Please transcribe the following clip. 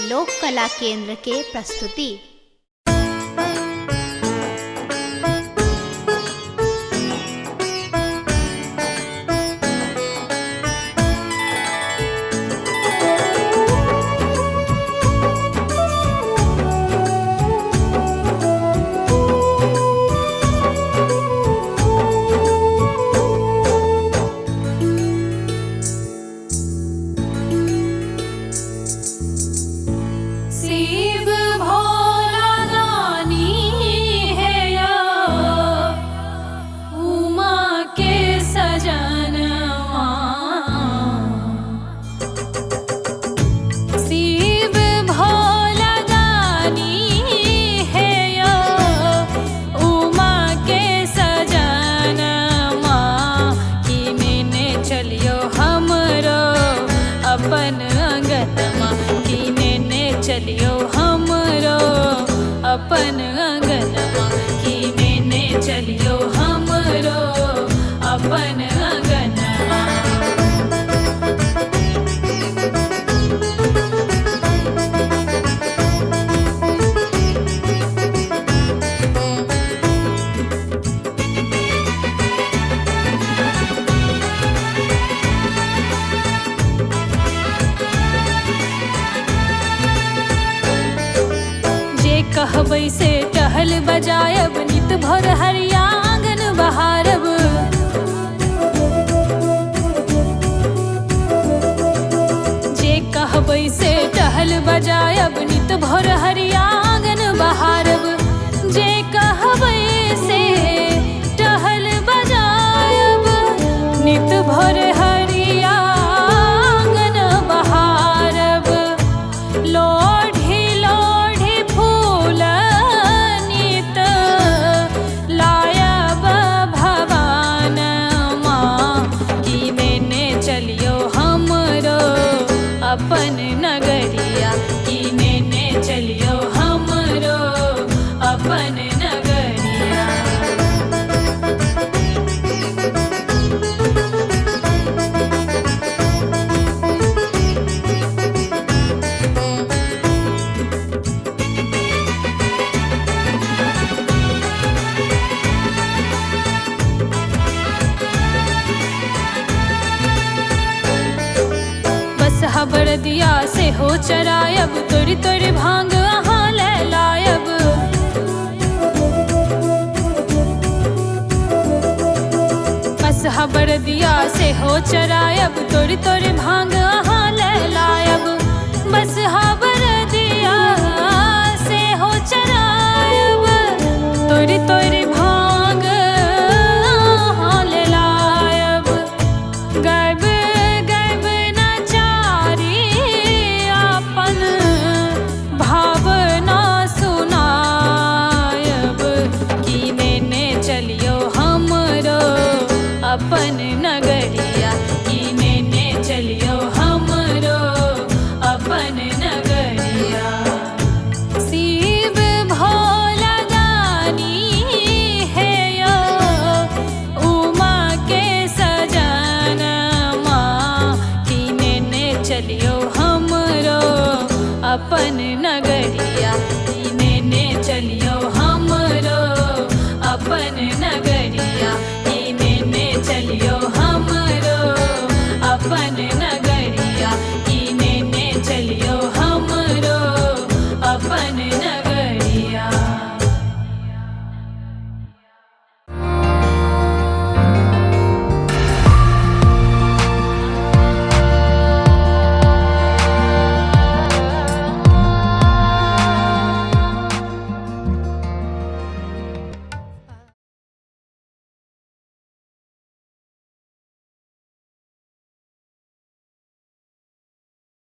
लोक कला केंद्र के प्रस्तुति। शिव भोला दानी है या उमा के सजनवा। शिव भोला दानी है या उमा के सजनवा। किने चलियो हमरो अपन अंगनमा। चलियो हमरो अपन अंगनमा। किने चलियो हमरो अपन अंगनमा। कहबै से टहल बजायब, नित भर हरिया आंगन बहारब। जे कहबै से टहल बजायब, नित भर हरिया आंगन बहारब। जे कहबै से टहल बजायब, नित भर हरिया आंगन बहारब। लोढ़ी लोढ़ी फूल नित लायब भवानमा। किने चलियो हमरो अपन नगरिया। किने चलियो हमरो अपन नगरिया। खबर दिया से हो चरायब, तोरी तोरी भांग अहाँ ले लायब। बस खबर दिया से हो चरायब, तोरी तोरी भांग अहाँ ले लायब। बस खबर दिया से हो चरायब, तोरी तोरी भांग अहाँ ले लायब। गायब भावना सुनायब। किने चलियो हमरो अपन नगरिया। किने चलियो हमरो अपन नगरिया। शिव भोला दानी है या उमा के सजनमा। किने चलियो हमरो अपन नगरिया। किने चलियो